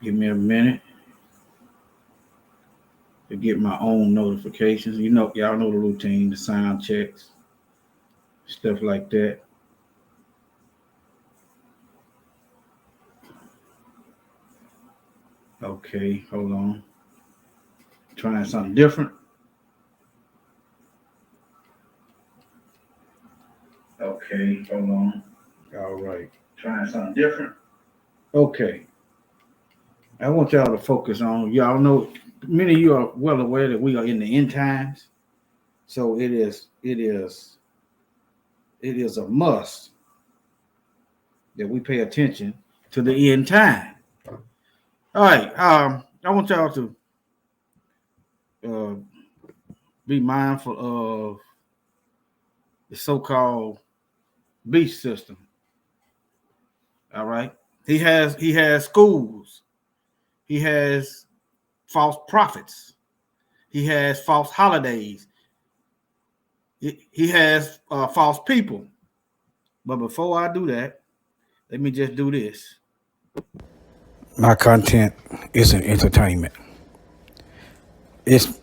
Give me a minute to get my own notifications. You know, y'all know the routine, the sound checks, stuff like that. Okay, hold on. Trying something different. Okay, hold on. All right. Trying something different. Okay. I want y'all to focus on, y'all know, many of you are well aware that we are in the end times. So it is a must that we pay attention to the end time. All right. I want y'all to uh, be mindful of the so-called beast system. All right. He has schools. He has false prophets. He has false holidays. He has false people. But before I do that, let me just do this. My content isn't entertainment. It's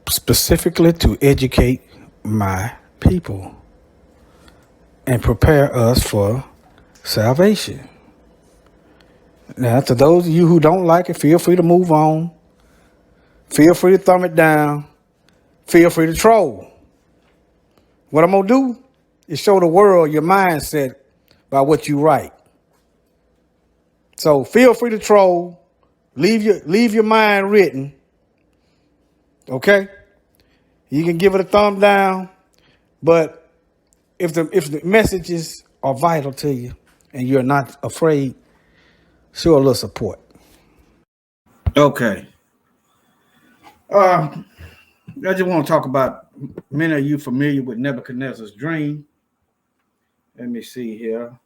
specifically to educate my people and prepare us for salvation. Now, to those of you who don't like it, feel free to move on. Feel free to thumb it down. Feel free to troll. What I'm going to do is show the world your mindset by what you write. So feel free to troll. Leave your mind written. Okay? You can give it a thumb down, but if the messages are vital to you and you're not afraid, show a little support. Okay. I just want to talk about, many of you familiar with Nebuchadnezzar's dream. Let me see here.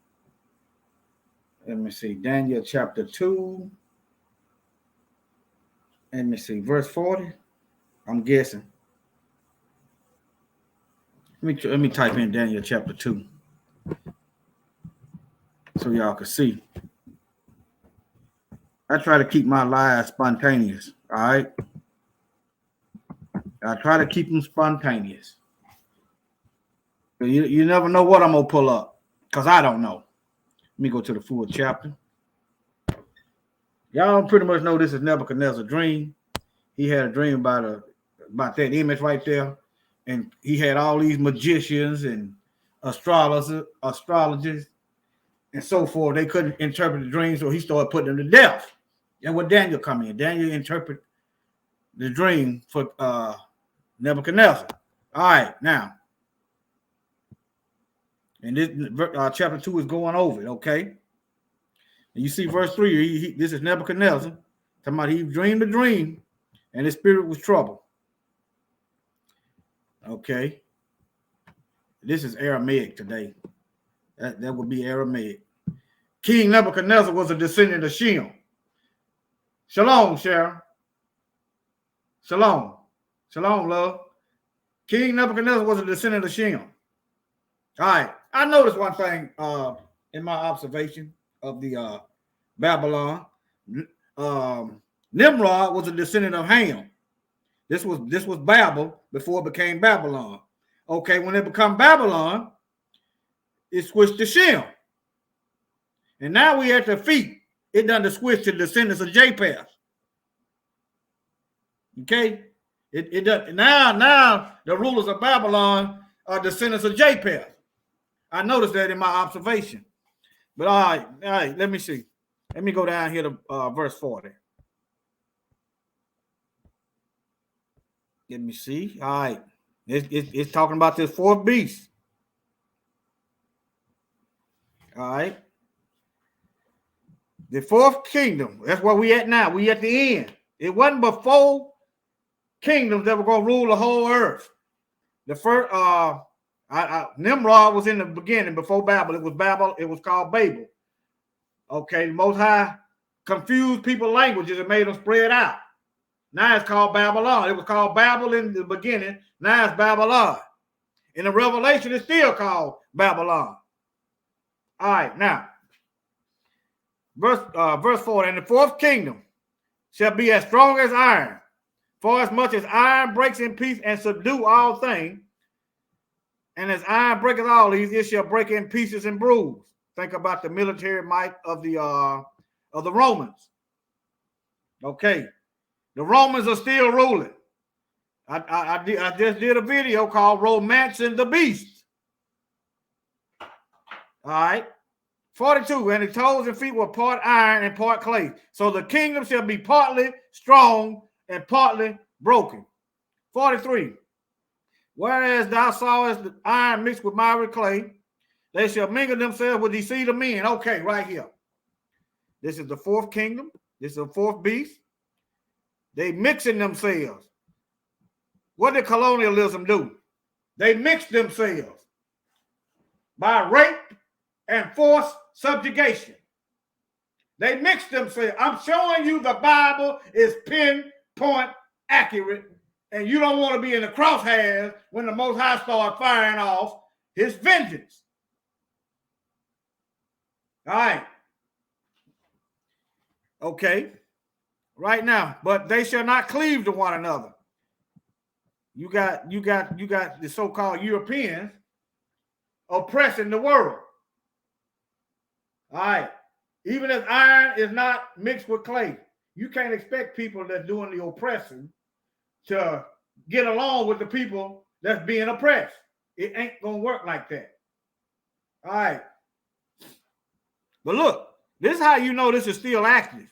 Let me see. Daniel chapter 2. Let me see. Verse 40. I'm guessing. Let me type in Daniel chapter 2 so y'all can see. I try to keep my lives spontaneous. All right. I try to keep them spontaneous. You never know what I'm going to pull up because I don't know. Let me go to the full chapter. Y'all pretty much know this is Nebuchadnezzar's dream. He had a dream about that image right there. And he had all these magicians and astrologers, and so forth. They couldn't interpret the dream, so he started putting them to death. And what Daniel come in? Daniel interpret the dream for Nebuchadnezzar. All right, now. And this chapter 2 is going over it, okay? And you see verse 3, this is Nebuchadnezzar, talking about he dreamed a dream, and his spirit was troubled. Okay. This is Aramaic today. That would be Aramaic. King Nebuchadnezzar was a descendant of Shem. Shalom, Sharon. Shalom. Shalom, love. King Nebuchadnezzar was a descendant of Shem. All right. I noticed one thing in my observation of the Babylon. Nimrod was a descendant of Ham. This was Babel before it became Babylon. Okay, when it became Babylon, it switched to Shem. And now we at the feet. It done switch to descendants of Japheth. Okay? It does now the rulers of Babylon are descendants of Japheth. I noticed that in my observation. But all right, let me see. Let me go down here to verse 40. Let me see. All right. It's talking about this fourth beast. All right. The fourth kingdom. That's where we at now. We at the end. It wasn't but 4 kingdoms that were going to rule the whole earth. The first, Nimrod was in the beginning before Babel. It was called Babel. Okay. The Most High confused people's languages and made them spread out. Now it's called Babylon. It was called Babel in the beginning. Now it's Babylon. In the Revelation, it's still called Babylon. All right, now, verse 4. And the fourth kingdom shall be as strong as iron. For as much as iron breaks in peace and subdue all things, and as iron breaketh all these, it shall break in pieces and bruise. Think about the military might of the Romans. Okay, the Romans are still ruling. I just did a video called "Romancing the Beast." All right, 42, and the toes and feet were part iron and part clay. So the kingdom shall be partly strong and partly broken. 43, whereas thou sawest the iron mixed with miry clay, they shall mingle themselves with the seed of men. Okay, right here. This is the fourth kingdom. This is the fourth beast. They mixing themselves. What did colonialism do? They mixed themselves by rape and forced subjugation. They mixed themselves. I'm showing you the Bible is pinpoint accurate, and you don't want to be in the crosshairs when the Most High starts firing off his vengeance. All right. Okay. Right now, but they shall not cleave to one another. You got the so-called Europeans oppressing the world. All right. Even if iron is not mixed with clay, you can't expect people that's doing the oppressing to get along with the people that's being oppressed. It ain't gonna work like that. All right. But look, this is how you know this is still active.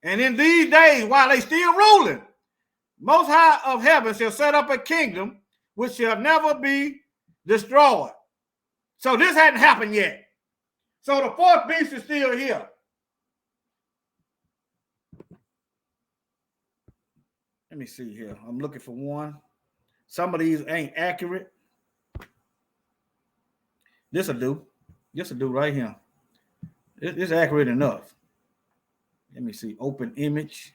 And in these days, while they still ruling, Most High of heaven shall set up a kingdom which shall never be destroyed. So this hadn't happened yet. So the fourth beast is still here. Let me see here. I'm looking for one. Some of these ain't accurate. This'll do. This'll do right here. It's accurate enough. Let me see. Open image.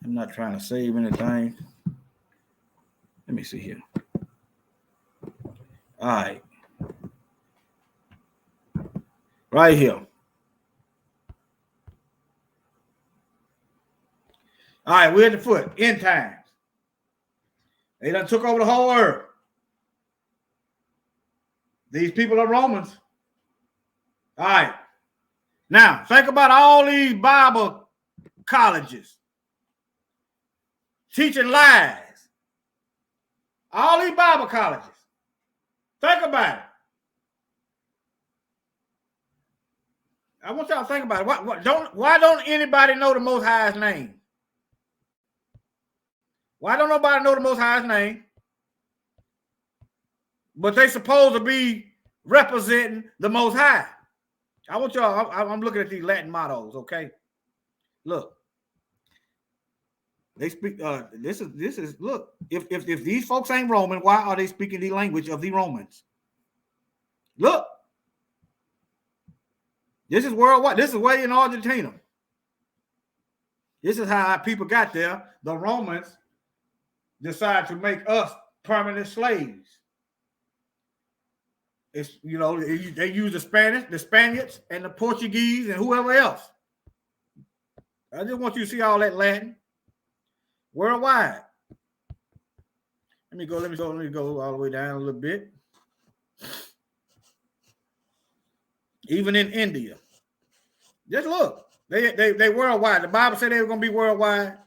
I'm not trying to save anything. Let me see here. All right. Right here. All right, we're at the foot. End times. They done took over the whole earth. These people are Romans. All right. Now, think about all these Bible colleges teaching lies. All these Bible colleges. Think about it. I want y'all to think about it. Why don't anybody know the Most High's name? Why don't nobody know the Most High's name? But they supposed to be representing the Most High. I want y'all, I'm looking at these Latin mottos, okay? Look. They speak, this is, look, if these folks ain't Roman, why are they speaking the language of the Romans? Look. This is worldwide. This is way in Argentina. This is how people got there. The Romans decided to make us permanent slaves. It's, you know, they use the Spaniards, and the Portuguese, and whoever else. I just want you to see all that Latin worldwide. Let me go all the way down a little bit. Even in India. Just look. They worldwide. The Bible said they were going to be worldwide.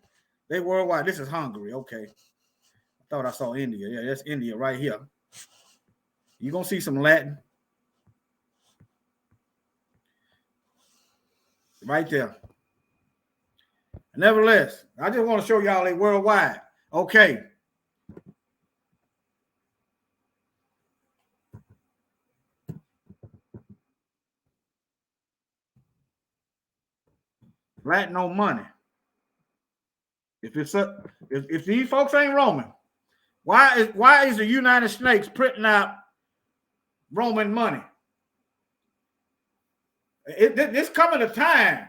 They worldwide. This is Hungary. Okay. I thought I saw India. Yeah, that's India right here. You're going to see some Latin. Right there. Nevertheless, I just want to show y'all they worldwide. Okay. Latin on money. If these folks ain't Roman, why is the United States printing out Roman money? This coming a time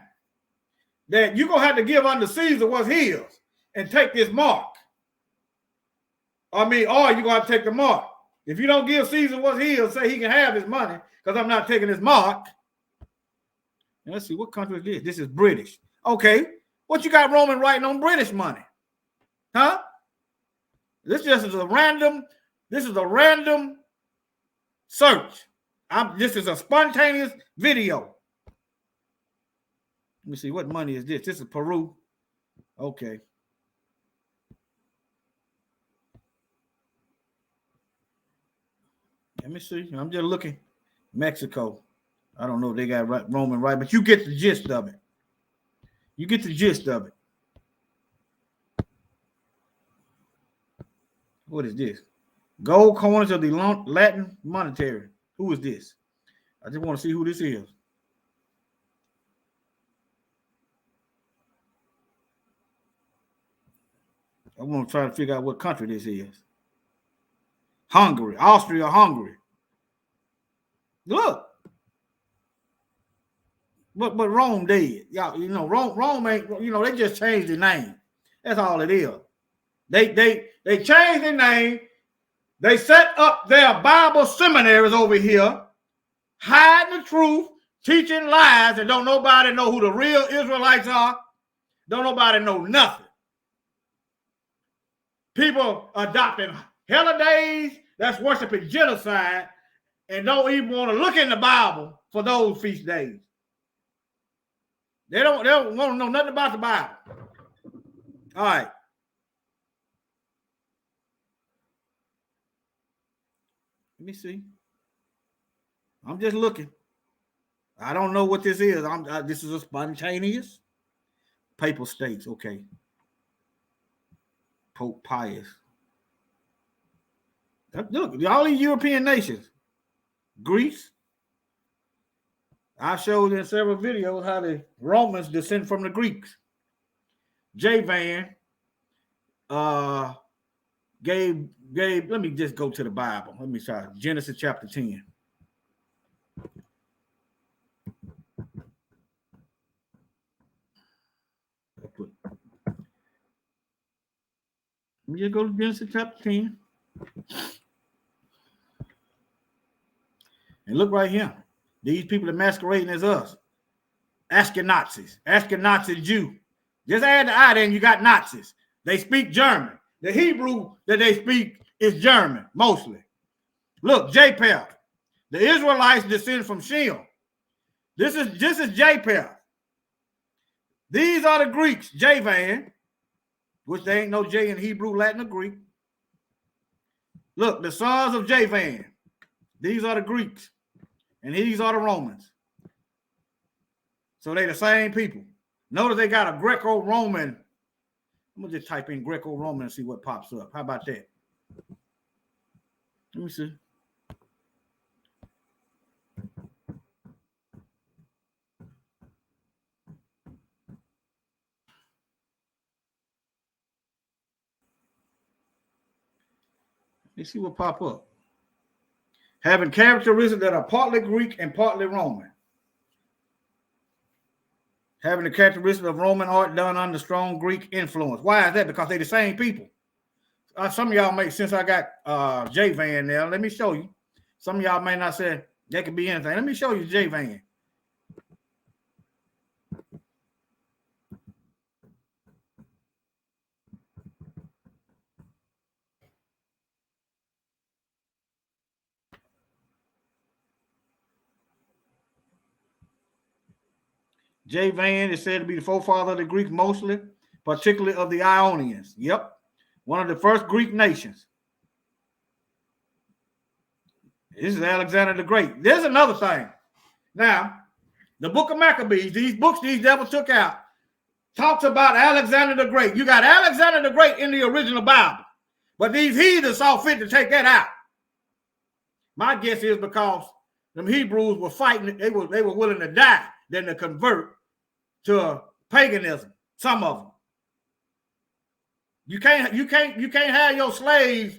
that you're gonna have to give unto Caesar what's his and take this mark. Or you're gonna have to take the mark. If you don't give Caesar what's his, say he can have his money because I'm not taking his mark. Let's see, what country is this? This is British. Okay. What you got Roman writing on British money? Huh? This is a random search. This is a spontaneous video. Let me see, what money is this? This is Peru. Okay. Let me see. I'm just looking. Mexico. I don't know if they got Roman right, but you get the gist of it. You get the gist of it. What is this? Gold coins of the Latin monetary. Who is this? I just want to see who this is. I want to try to figure out what country this is. Hungary, Austria-Hungary. Look. But Rome dead. Y'all, you know, Rome ain't, you know, they just changed the name. That's all it is. They changed the name. They set up their Bible seminaries over here, hiding the truth, teaching lies, and don't nobody know who the real Israelites are. Don't nobody know nothing. People adopting holidays that's worshiping genocide and don't even want to look in the Bible for those feast days. They don't want to know nothing about the Bible. All right. Let me see. I'm just looking. I don't know what this is. This is a spontaneous papal states. Okay. Pope Pius. Look, all these European nations. Greece. I showed in several videos how the Romans descend from the Greeks. J. Van gave. Let me just go to the Bible. Let me try Genesis chapter 10. Let me just go to Genesis chapter 10. And look right here. These people are masquerading as us. Ashkenazi Jew. Just add the I there and you got Nazis. They speak German. The Hebrew that they speak is German, mostly. Look, Japheth. The Israelites descend from Shem. This is Japheth. These are the Greeks, Javan, which there ain't no J in Hebrew, Latin, or Greek. Look, the sons of Javan. These are the Greeks. And these are the Romans. So they the same people. Notice they got a Greco-Roman. I'm going to just type in Greco-Roman and see what pops up. How about that? Let me see. Let's see what pop up. Having characteristics that are partly Greek and partly Roman. Having the characteristics of Roman art done under strong Greek influence. Why is that? Because they're the same people. Some of y'all may, since I got J-Van there, let me show you. Some of y'all may not say that could be anything. Let me show you J-Van. J-Van is said to be the forefather of the Greek mostly, particularly of the Ionians. Yep. One of the first Greek nations. This is Alexander the Great. There's another thing. Now, the book of Maccabees, these books these devils took out, talks about Alexander the Great. You got Alexander the Great in the original Bible, but these heathens saw fit to take that out. My guess is because them Hebrews were fighting, they were willing to die than to convert to paganism. Some of them. You can't have your slaves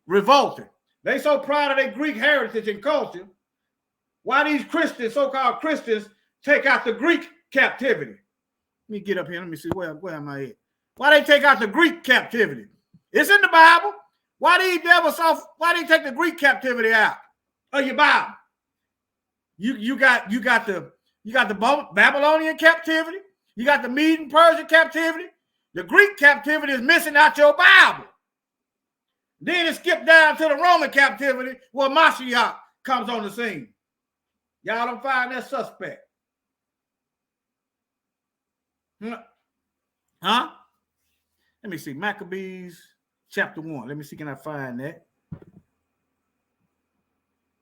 revolting. They so proud of their Greek heritage and culture. Why these Christians, so-called Christians, take out the Greek captivity? Let me get up here. Let me see where am I at? Why they take out the Greek captivity? It's in the Bible. Why these devils why they take the Greek captivity out of your Bible? You got the You got the Babylonian captivity. You got the Median Persian captivity. The Greek captivity is missing out your Bible. Then it skipped down to the Roman captivity where Mashiach comes on the scene. Y'all don't find that suspect. Huh? Let me see. Maccabees chapter 1. Let me see. Can I find that?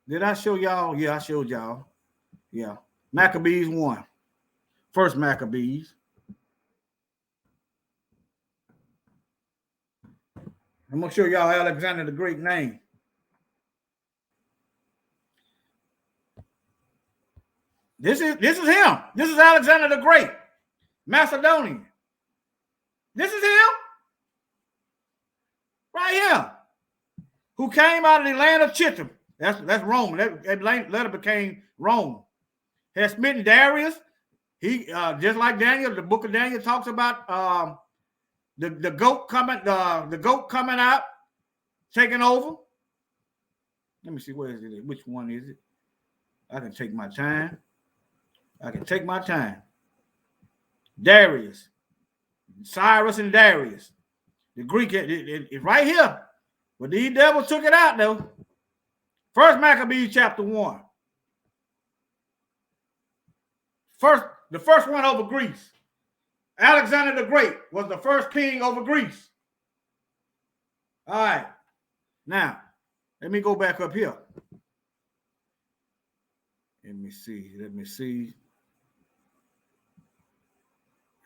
Did I show y'all? Yeah, I showed y'all. Yeah. Maccabees 1. First Maccabees. I'm going to show y'all Alexander the Great name. This is him. This is Alexander the Great, Macedonian. This is him right here, who came out of the land of Chittim. That's Rome. That letter became Rome. Has smitten Darius. He just like Daniel. The book of Daniel talks about the goat coming. The goat coming out, taking over. Let me see, where is it? Which one is it? I can take my time. Darius, Cyrus, and Darius. The Greek it's right here, but these devils took it out though. First Maccabees chapter 1. The first one over Greece. Alexander the Great was the first king over Greece. All right. Now, let me go back up here. Let me see.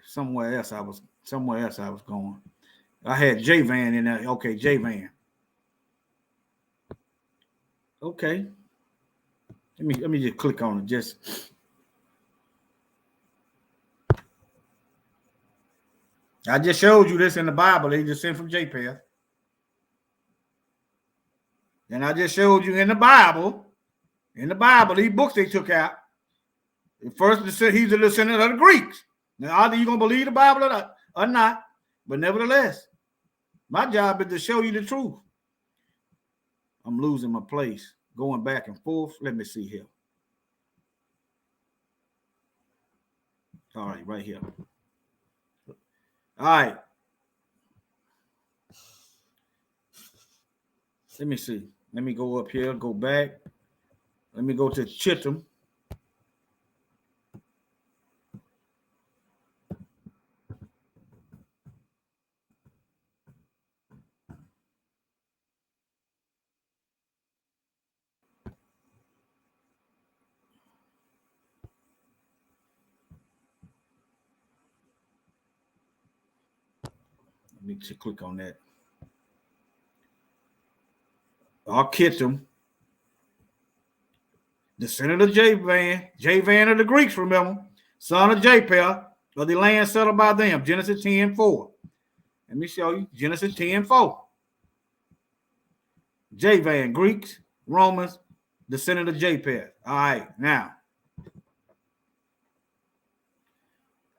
Somewhere else I was going. I had J-Van in there. Okay, J-Van. Okay. Let me just click on it. I just showed you this in the Bible. They just sent from JPath. And I just showed you in the Bible, these books they took out. First, he's a descendant of the Greeks. Now, either you're going to believe the Bible or not, but nevertheless, my job is to show you the truth. I'm losing my place, going back and forth. Let me see here. All right, right here. All right. Let me see. Let me go up here, go back. Let me go to Chittim. Let me click on that. Chittim, descendant of J-Van of the Greeks, remember, son of Japheth, of the land settled by them, Genesis 10:4. Let me show you, Genesis 10:4. J-Van, Greeks, Romans, descendant of Japheth. All right, now.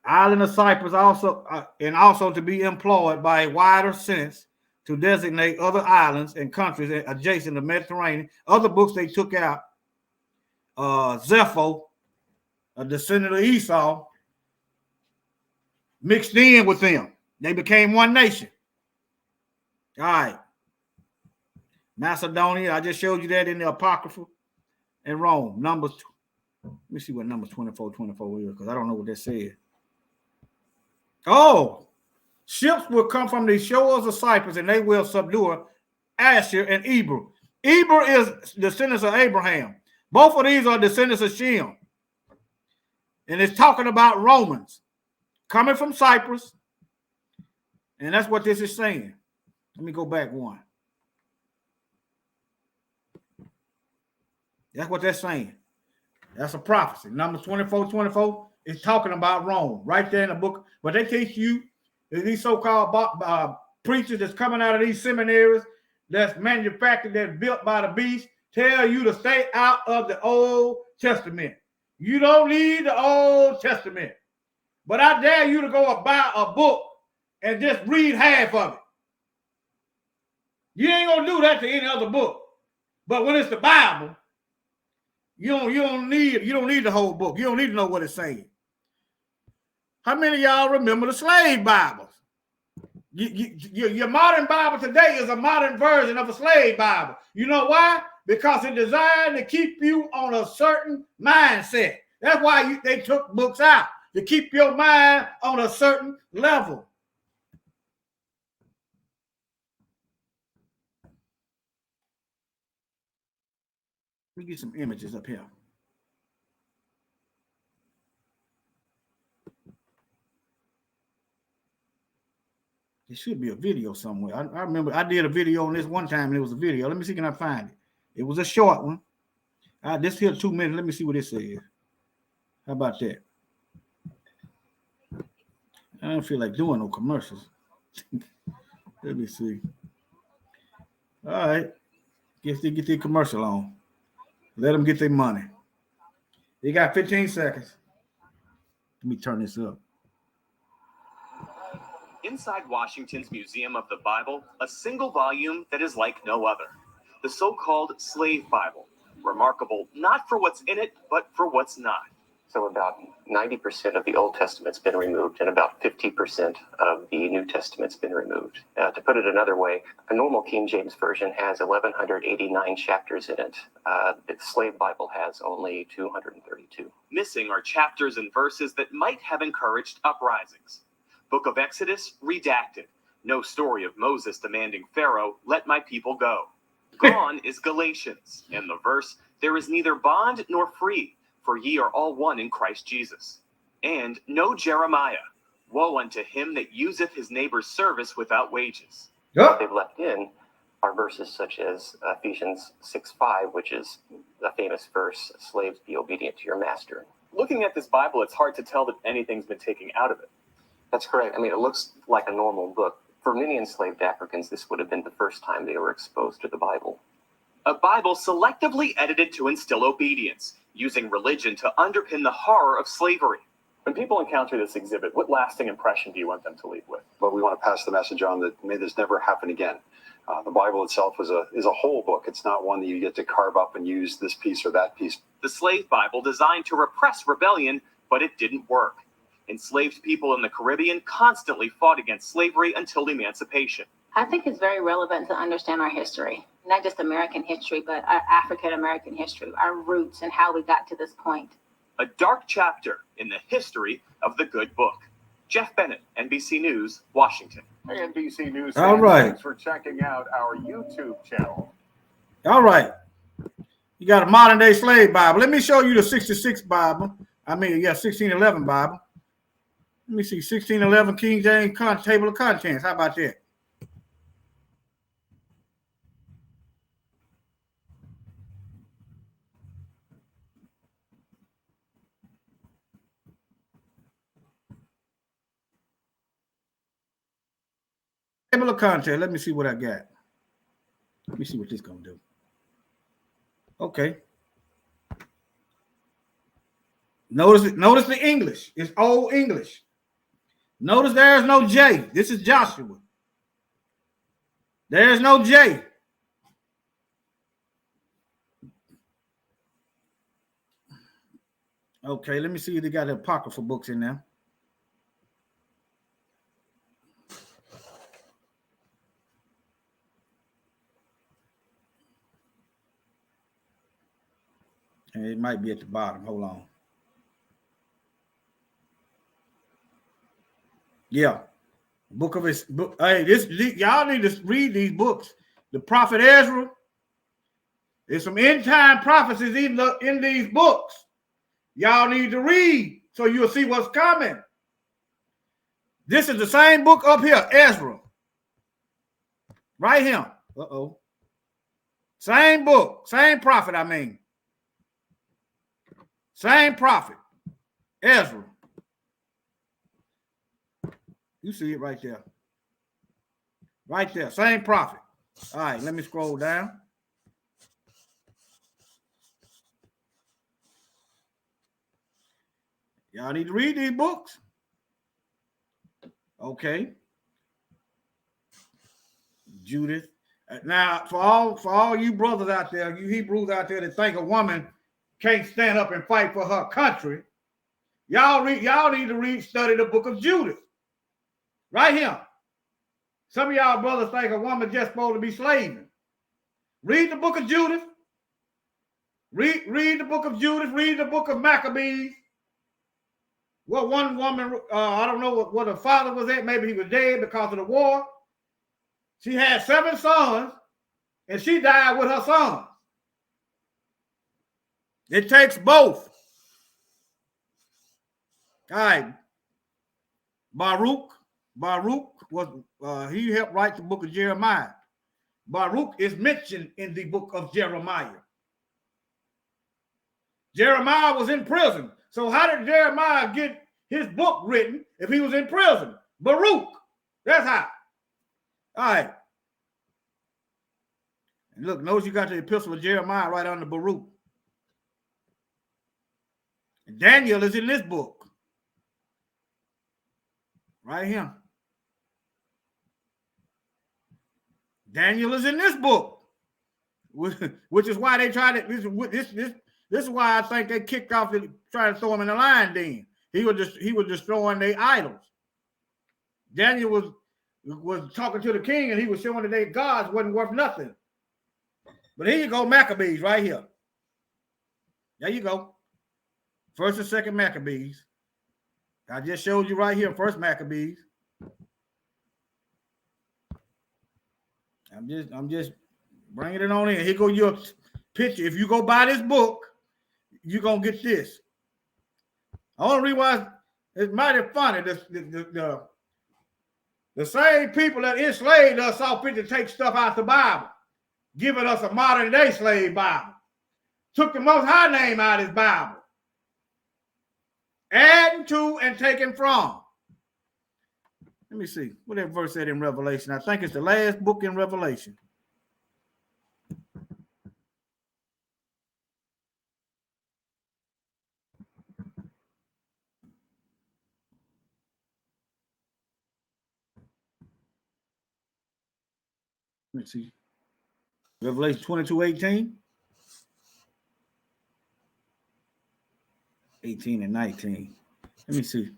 Island of Cyprus also to be employed by a wider sense to designate other islands and countries adjacent to the Mediterranean. Other books they took out, Zepho, a descendant of Esau, mixed in with them. They became one nation. All right. Macedonia, I just showed you that in the Apocrypha. And Rome, Numbers. Let me see what Numbers 24:24 is, because I don't know what that said. Oh, ships will come from the shores of Cyprus, and they will subdue Asher and Eber. Eber is descendants of Abraham. Both of these are descendants of Shem. And it's talking about Romans coming from Cyprus. And that's what this is saying. Let me go back one. That's what that's saying. That's a prophecy. Numbers 24:24 is talking about Rome right there in the book. But they teach you, these so-called preachers that's coming out of these seminaries that's manufactured, that's built by the beast, tell you to stay out of the Old Testament. You don't need the Old Testament. But I dare you to go buy a book and just read half of it. You ain't going to do that to any other book. But when it's the Bible, You don't need the whole book. You don't need to know what it's saying. How many of y'all remember the slave Bibles? Your modern Bible today is a modern version of a slave Bible. You know why? Because it's designed to keep you on a certain mindset. That's why they took books out, to keep your mind on a certain level. Let me get some images up here. There should be a video somewhere. I remember I did a video on this one time, and it was a video. Let me see, can I find it? It was a short one. This here 2 minutes. Let me see what it says. How about that? I don't feel like doing no commercials. Let me see. All right. Guess they get their commercial on. Let them get their money. They got 15 seconds. Let me turn this up. Inside Washington's Museum of the Bible, a single volume that is like no other. The so-called Slave Bible. Remarkable not for what's in it, but for what's not. So about 90% of the Old Testament's been removed, and about 50% of the New Testament's been removed. To put it another way, a normal King James Version has 1,189 chapters in it. The Slave Bible has only 232. Missing are chapters and verses that might have encouraged uprisings. Book of Exodus, redacted. No story of Moses demanding Pharaoh, let my people go. Gone is Galatians, and the verse, there is neither bond nor free, for ye are all one in Christ Jesus. And no Jeremiah, woe unto him that useth his neighbor's service without wages. What they've left in are verses such as Ephesians 6:5, which is the famous verse, slaves, be obedient to your master. Looking at this Bible, it's hard to tell that anything's been taken out of it. That's correct. I mean, it looks like a normal book. For many enslaved Africans, this would have been the first time they were exposed to the Bible. A Bible selectively edited to instill obedience, using religion to underpin the horror of slavery. When people encounter this exhibit, what lasting impression do you want them to leave with? But we want to pass the message on that may this never happen again. The Bible itself is a whole book. It's not one that you get to carve up and use this piece or that piece. The Slave Bible designed to repress rebellion, but it didn't work. Enslaved people in the Caribbean constantly fought against slavery until emancipation. I think it's very relevant to understand our history, not just American history, but our African American history, our roots, and how we got to this point. A dark chapter in the history of the good book. Jeff Bennett, NBC News, Washington. Hey, NBC News. All right. Thanks for checking out our YouTube channel. All right. You got a modern day slave Bible. Let me show you the 66 Bible. 1611 Bible. Let me see, 1611 King James table of contents. How about that? Table of contents. Let me see what I got. Let me see what this gonna do. Okay. Notice the English. It's old English. Notice there is no J. This is Joshua. There is no J. Okay, let me see if they got the apocryphal books in there. And it might be at the bottom. Hold on. Yeah. Book of his book. Hey, y'all need to read these books. The prophet Ezra. There's some end time prophecies in these books. Y'all need to read so you'll see what's coming. This is the same book up here, Ezra. Right here. Uh-oh. Same book, same prophet, Same prophet, Ezra. You see it right there. Right there, same prophet. All right, let me scroll down. Y'all need to read these books. Okay. Judith. Now, for all you brothers out there, you Hebrews out there that think a woman can't stand up and fight for her country. Y'all need to study the book of Judith. Right here. Some of y'all brothers think a woman just supposed to be slaving. Read the book of Judith. Read the book of Judith. Read the book of Maccabees. Well, one woman, I don't know what her father was at. Maybe he was dead because of the war. She had 7 sons, and she died with her sons. It takes both. All right. Baruch was he helped write the book of Jeremiah. Baruch is mentioned in the book of Jeremiah. Jeremiah was in prison. So how did Jeremiah get his book written if he was in prison? Baruch. That's how. All right. And look, notice you got the epistle of Jeremiah right under Baruch. And Daniel is in this book. Right here. Daniel is in this book. Which is why they tried to this is why I think they kicked off and tried to throw him in the lion den. He was destroying their idols. Daniel was talking to the king, and he was showing that their gods wasn't worth nothing. But here you go, Maccabees right here. There you go. First and second Maccabees. I just showed you right here, first Maccabees. I'm just bringing it on in. Here go your picture. If you go buy this book, you're gonna get this. The only reason why it's mighty funny, the same people that enslaved us saw fit to take stuff out the Bible, giving us a modern day slave Bible. Took the Most High name out of his Bible. Adding to and taking from. Let me see. What that verse said in Revelation? I think it's the last book in Revelation. Let's see. Revelation 22:18. 18 and 19. Let me see.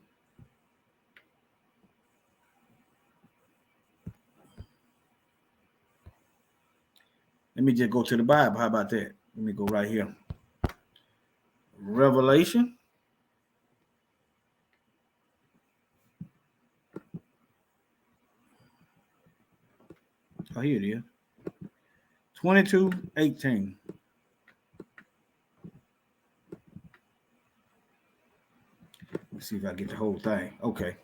Let me just go to the Bible. How about that? Let me go right here. Revelation. Oh, here it is. 22:18. Let's see if I get the whole thing. Okay.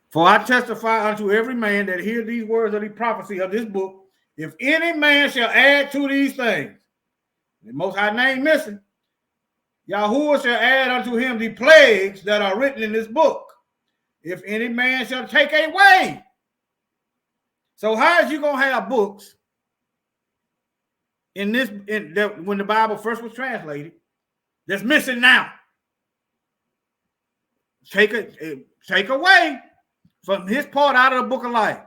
For I testify unto every man that hear these words of the prophecy of this book, if any man shall add to these things, the Most High name missing, Yahuwah shall add unto him the plagues that are written in this book. If any man shall take away. So how is you gonna have books when the Bible first was translated that's missing now? Take away from his part out of the book of life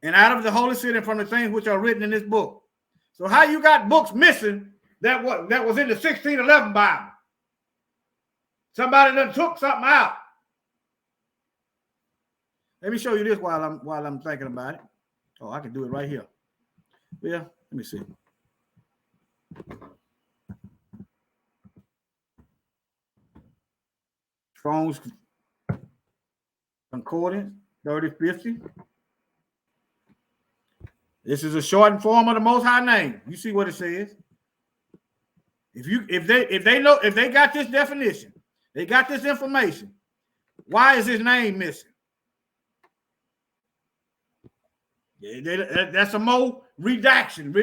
and out of the holy city and from the things which are written in this book. So how you got books missing that was in the 1611 Bible? Somebody done took something out. Let me show you this while I'm thinking about it. Oh, I can do it right here. Yeah, let me see. Strong's Concordance 3050. This is a shortened form of the Most High name. You see what it says? If they got this definition, they got this information, why is his name missing? That's a more reduction.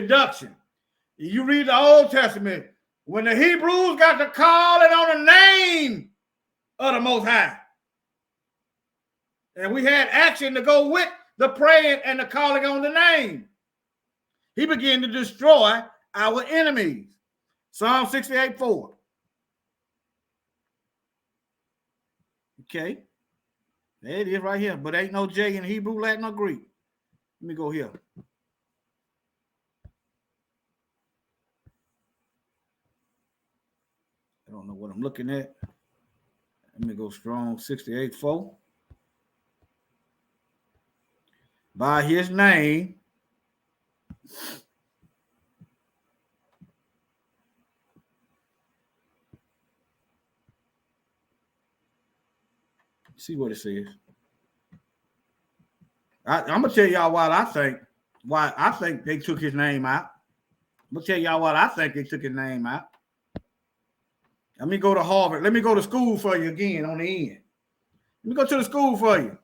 You read the Old Testament, when the Hebrews got to calling on the name of the Most High, and we had action to go with the praying and the calling on the name, he began to destroy our enemies. Psalm 68:4. Okay. There it is right here. But ain't no J in Hebrew, Latin, or Greek. Let me go here. don't know what I'm looking at. Let me go strong 68-4. By his name. See what it says. I'm gonna tell y'all why I think they took his name out. I'm gonna tell y'all what I think they took his name out. Let me go to Harvard. Let me go to school for you again on the end. Let me go to the school for you.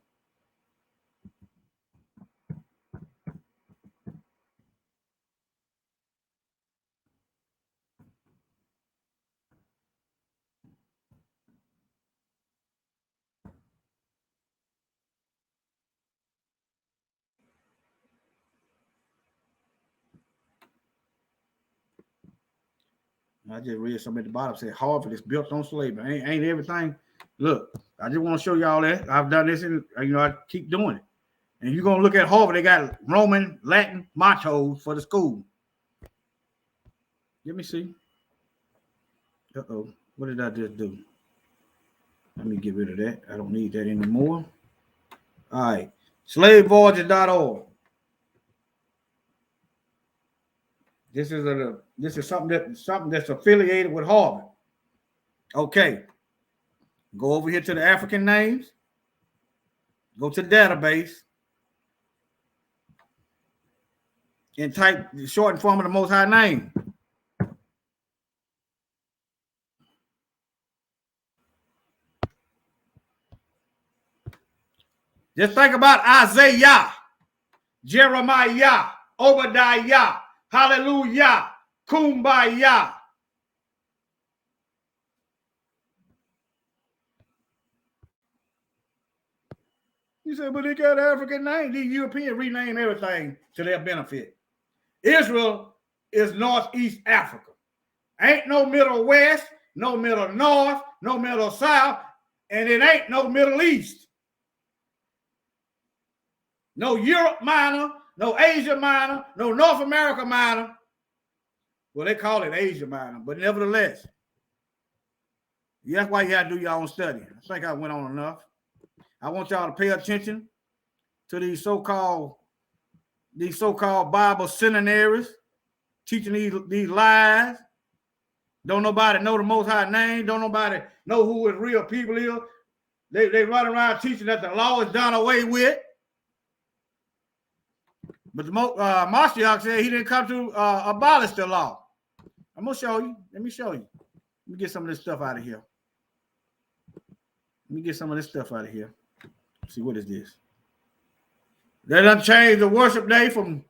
I just read something at the bottom said Harvard is built on slavery. Ain't everything? Look, I just want to show y'all that. I've done this and I keep doing it. And you're gonna look at Harvard, they got Roman, Latin mottos for the school. Let me see. Uh-oh. What did I just do? Let me get rid of that. I don't need that anymore. All right. Slavevoyages.org. This is something that's affiliated with Harvard. Okay. Go over here to the African names. Go to the database. And type the short form of the Most High name. Just think about Isaiah, Jeremiah, Obadiah, Hallelujah, Kumbaya. You said, but they got African names. These Europeans rename everything to their benefit. Israel is Northeast Africa. Ain't no Middle West, no Middle North, no Middle South, and it ain't no Middle East. No Europe Minor, no Asia Minor, no North America Minor. Well, they call it Asia Minor, but nevertheless, that's why you got to do your own study. I think I went on enough. I want y'all to pay attention to these so-called Bible seminaries teaching these lies. Don't nobody know the Most High name. Don't nobody know who his real people is. They run around teaching that the law is done away with. But Mashiach said he didn't come to abolish the law. I'm going to show you. Let me show you. Let me get some of this stuff out of here. See, what is this? They done changed the worship day from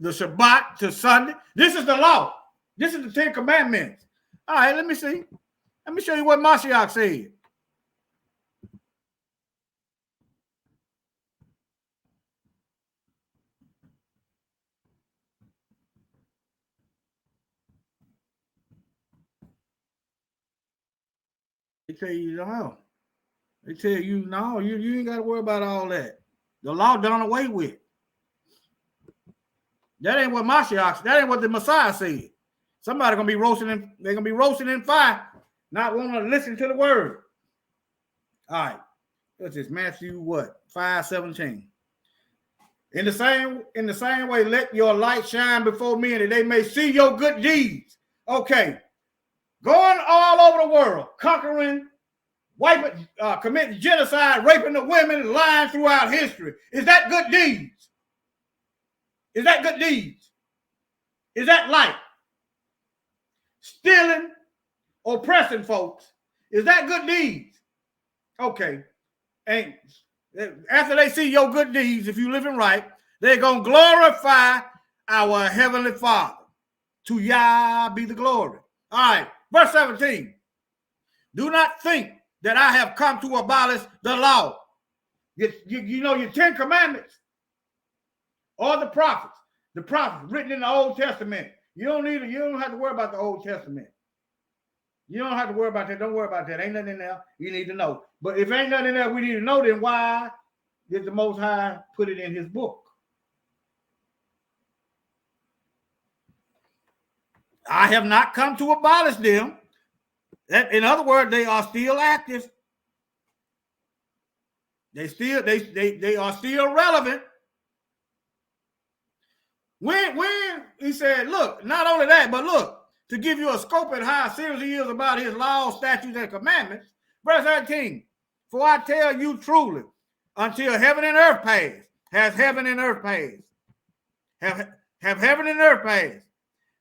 the Shabbat to Sunday. This is the law. This is the 10 Commandments. All right, let me see. Let me show you what Mashiach said. They tell you no. They tell you no, you ain't got to worry about all that. The law done away with. That ain't what Mashiach, that ain't what the Messiah said. Somebody gonna be roasting in, they're gonna be roasting in fire, not wanting to listen to the word. All right. This is Matthew 5:17. In the same way, let your light shine before men that they may see your good deeds. Okay. Going all over the world, conquering, wiping, committing genocide, raping the women, lying throughout history. Is that good deeds? Is that good deeds? Is that light? Stealing, oppressing folks. Is that good deeds? Okay. And after they see your good deeds, if you're living right, they're going to glorify our Heavenly Father. To Yah be the glory. All right. Verse 17. Do not think that I have come to abolish the law. You know your 10 Commandments or the prophets written in the Old Testament. You don't have to worry about the Old Testament. You don't have to worry about that. Don't worry about that. Ain't nothing in there you need to know. But if ain't nothing in there we need to know, then why did the Most High put it in his book? I have not come to abolish them, In other words, they are still active. They are still relevant. When he said, look, not only that, but look, to give you a scope at how serious he is about his laws, statutes, and commandments, verse 18, for I tell you truly, until heaven and earth pass, has heaven and earth passed, have heaven and earth passed,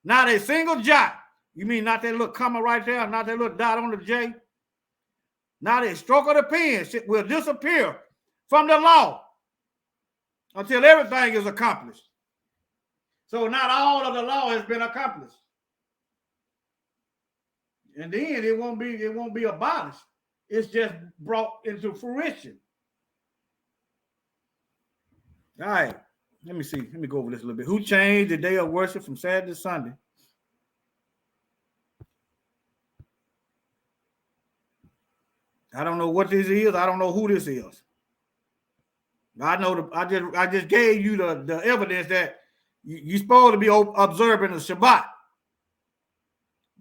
not a single jot, you mean not that little comma right there, not that little dot on the J, not a stroke of the pen will disappear from the law until everything is accomplished. So not all of the law has been accomplished. And then it won't be abolished. It's just brought into fruition. All right. Let me see. Let me go over this a little bit. Who changed the day of worship from Saturday to Sunday? I don't know what this is. I don't know who this is. I know I just gave you the evidence that you're supposed to be observing the Shabbat.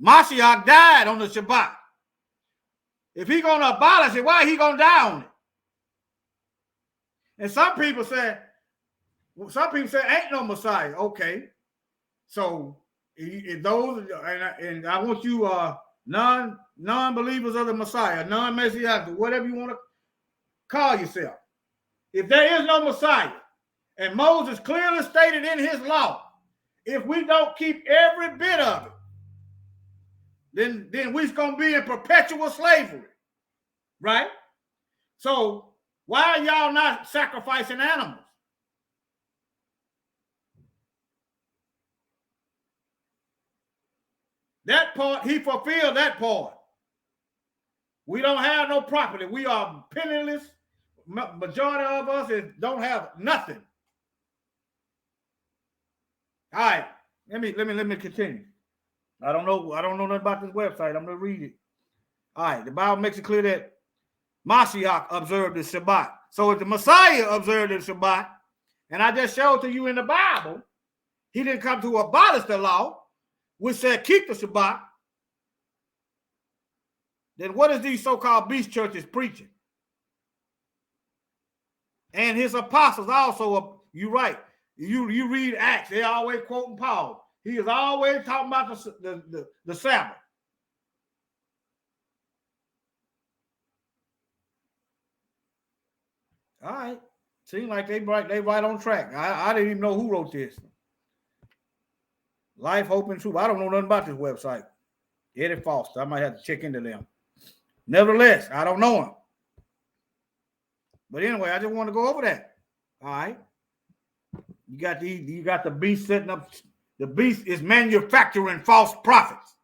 Mashiach died on the Shabbat. If he's going to abolish it, why he going to die on it? And some people say ain't no Messiah. Okay. So if those, and I want you non-believers of the Messiah, non-Messianic, whatever you want to call yourself. If there is no Messiah, and Moses clearly stated in his law, if we don't keep every bit of it, then we're going to be in perpetual slavery, right? So why are y'all not sacrificing animals? That part, he fulfilled that part. We don't have no property. We are penniless. Majority of us don't have nothing. All right, let me continue. I don't know nothing about this website. I'm gonna read it. All right, the Bible makes it clear that Mashiach observed the Shabbat. So if the Messiah observed the Shabbat, and I just showed to you in the Bible, he didn't come to abolish the law, which said keep the Shabbat. Then what is these so-called beast churches preaching? And his apostles also, you're right. You read Acts, they're always quoting Paul. He is always talking about the Sabbath. All right. Seems like they right on track. I didn't even know who wrote this. Life, Hope, and Truth. I don't know nothing about this website. Eddie Foster. I might have to check into them. Nevertheless, I don't know him. But anyway, I just want to go over that. All right. You got the beast setting up. The beast is manufacturing false prophets.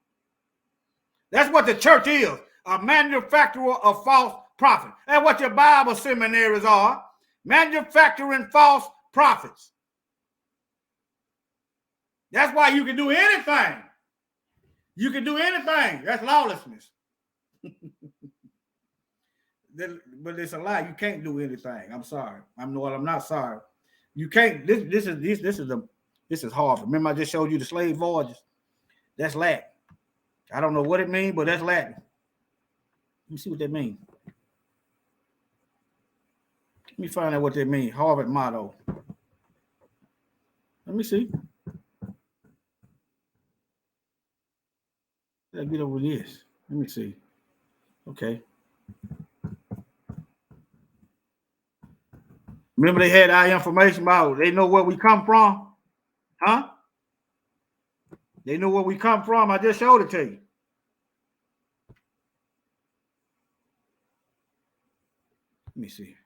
That's what the church is, a manufacturer of false prophets. That's what your Bible seminaries are, manufacturing false prophets. That's why you can do anything. You can do anything. That's lawlessness. But it's a lie. You can't do anything. I'm sorry. I'm not sorry. You can't. This is hard. Remember, I just showed you the slave voyages. That's Latin. I don't know what it means, but that's Latin. Let me see what that means. Let me find out what that means. Harvard motto. Let me see. Let's get over this. Let me see. Okay. Remember they had our information about, they know where we come from? Huh? They know where we come from. I just showed it to you. Let me see.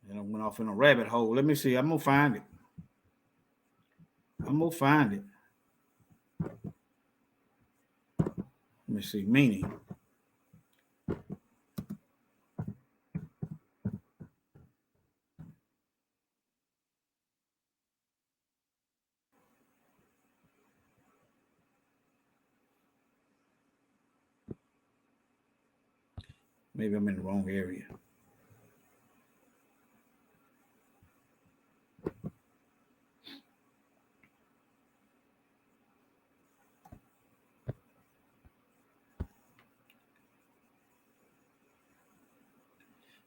And I went off in a rabbit hole. Let me see. I'm going to find it. Let me see. Meaning. Maybe I'm in the wrong area.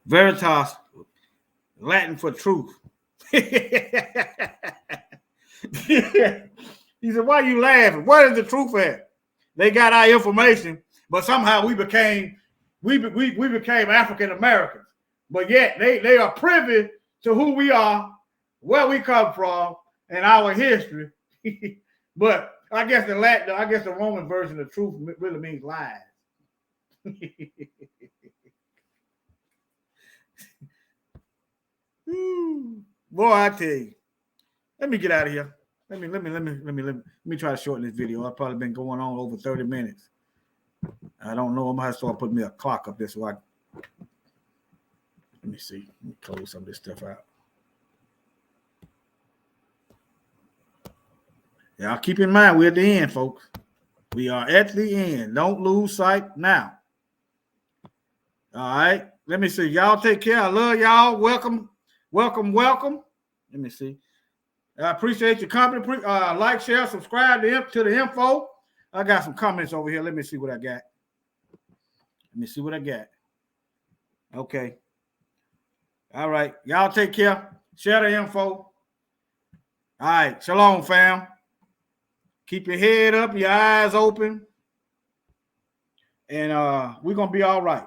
Veritas, Latin for truth. He said, why are you laughing? Where is the truth at? They got our information, but somehow we became African Americans. But yet they are privy to who we are, where we come from, and our history. But I guess the Roman version of truth really means lies. Boy, I tell you. Let me get out of here. Let me try to shorten this video. I've probably been going on over 30 minutes. I don't know. I'm gonna have to start putting me a clock up there so I. Let me see. Let me close some of this stuff out. Yeah, keep in mind we're at the end, folks. We are at the end. Don't lose sight now. All right. Let me see. Y'all take care. I love y'all. Welcome. Let me see. I appreciate your company. Like, share, subscribe to the info. I got some comments over here. Let me see what I got. Okay. All right. Y'all take care. Share the info. All right. Shalom, fam. Keep your head up, your eyes open. And we're going to be all right.